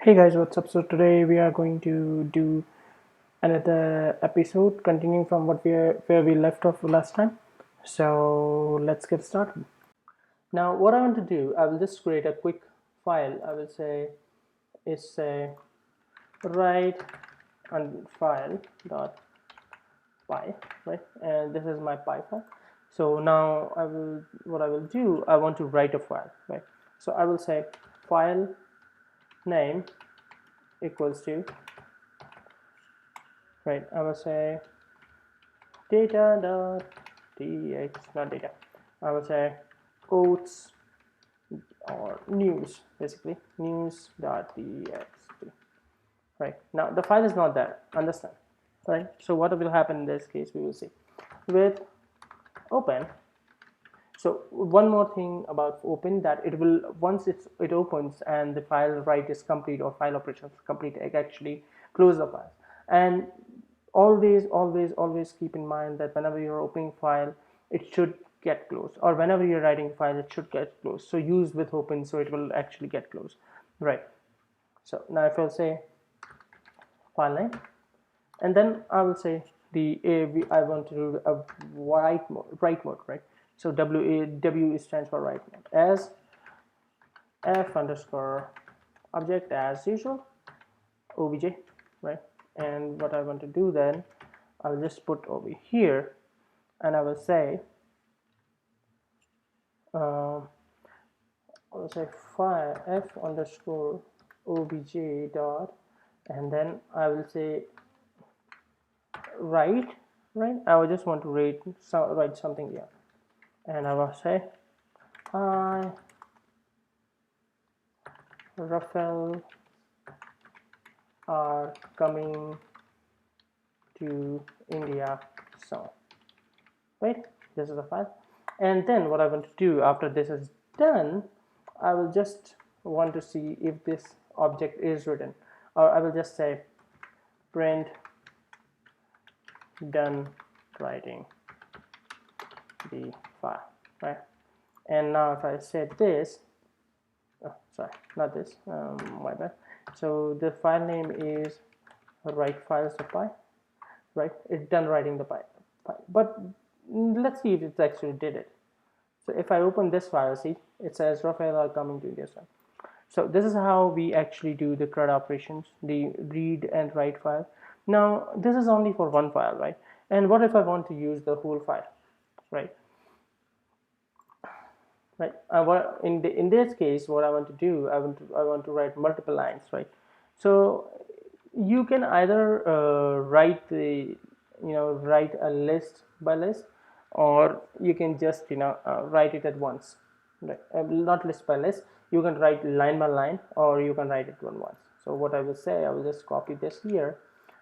Hey guys, what's up? So today we are going to do another episode continuing from where we left off last time. So let's get started. Now what I want to do, I will just create a quick file. I will say is say write on file dot py, right? And this is my py file. So now I will do, I want to write a file, right? So I will say file name equals to, right? I will say data.txt, not data. I would say quotes or news, basically news.txt. Right now, the file is not there. Understand? Right. So what will happen in this case? We will see with open. So one more thing about open, that it will, once it opens and the file write is complete or file operation is complete, it actually close the file. And always keep in mind that whenever you're opening file, it should get closed, or whenever you're writing file, it should get closed. So use with open, so it will actually get closed, right? So now if I'll say file name, and then I will say the I want to do a write mode, right? So W stands for write mode, as f underscore object as usual obj, right? And what I want to do then, I'll just put over here, and I will say I will say file f underscore obj dot, and then I will say write, right? I will just want to write something here, and I will say hi Rafael are coming to India soon, right? This is the file. And then what I want to do after this is done, I will just want to see if this object is written, or I will just say print done writing the file, right? And now if I say this, oh, sorry, not this, my bad. So the file name is write files.py, right? It's done writing the file, but let's see if it actually did it. So if I open this file, see, it says Rafael are coming to India soon. So this is how we actually do the CRUD operations, the read and write file. Now this is only for one file, right? And what if I want to use the whole file, right? Right. In this case, what I want to do, I want to write multiple lines, right? So you can either write write a list by list, or you can just write it at once, right? Not list by list. You can write line by line, or you can write it one once. So what I will say, I will just copy this here,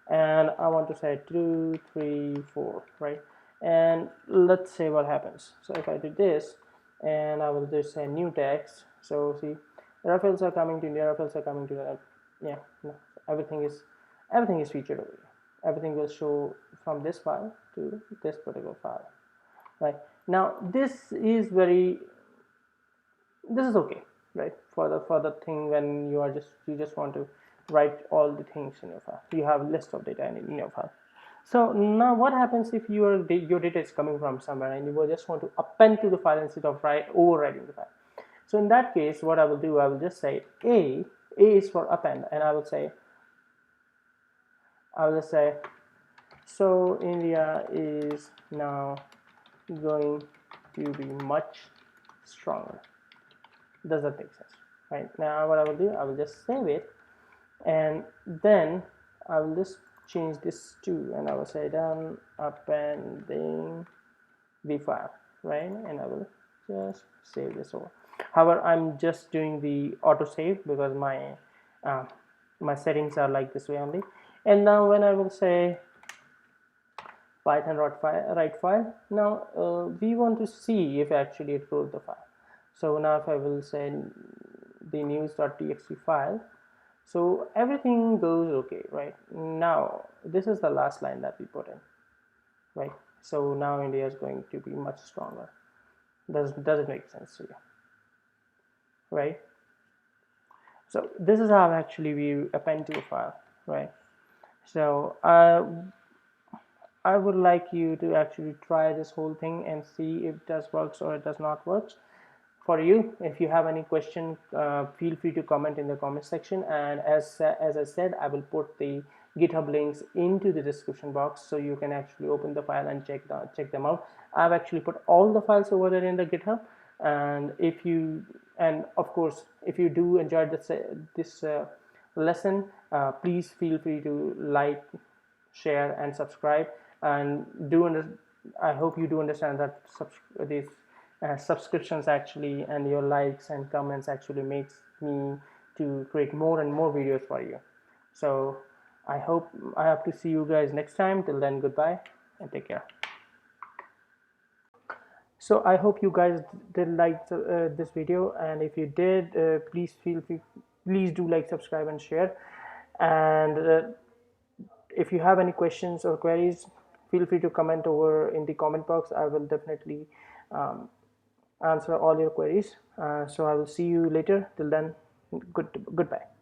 and I want to say 2 3 4, right? And let's say what happens. So if I do this, and I will just say new text. So see, Rafaels are coming to India, Rafaels are coming to the, yeah, no, everything is featured over here. Everything will show from this file to this particular file, right? Now this is okay, right? For the thing when you just want to write all the things in your file, you have a list of data in your file. So now what happens if your data is coming from somewhere and you just want to append to the file instead of overwriting the file? So in that case, what I will do, I will just say a is for append, and I will just say, so India is now going to be much stronger. Does that make sense? Right now what I will do, I will just save it, and then I will just change this to, and I will say done appending the file, right? And I will just save this over. However, I'm just doing the auto save because my settings are like this way only. And now when I will say python write file, now we want to see if actually it wrote the file. So now if I will say the news.txt file, so everything goes okay, right? Now this is the last line that we put in, right? So now India is going to be much stronger. Does it make sense to you, right? So this is how actually we append to a file, right? So I would like you to actually try this whole thing and see if it does works or it does not works for you. If you have any question, feel free to comment in the comment section, and as I said, I will put the GitHub links into the description box so you can actually open the file and check them out. I've actually put all the files over there in the GitHub, and of course, if you do enjoy this lesson, please feel free to like, share, and subscribe. And I hope you do understand that these subscriptions actually, and your likes and comments actually makes me to create more and more videos for you. So I hope I have to see you guys next time. Till then, goodbye and take care. So I hope you guys did like this video, and if you did, please feel free, please do like, subscribe, and share. And if you have any questions or queries, feel free to comment over in the comment box. I will definitely answer all your queries. So I will see you later. Till then, goodbye.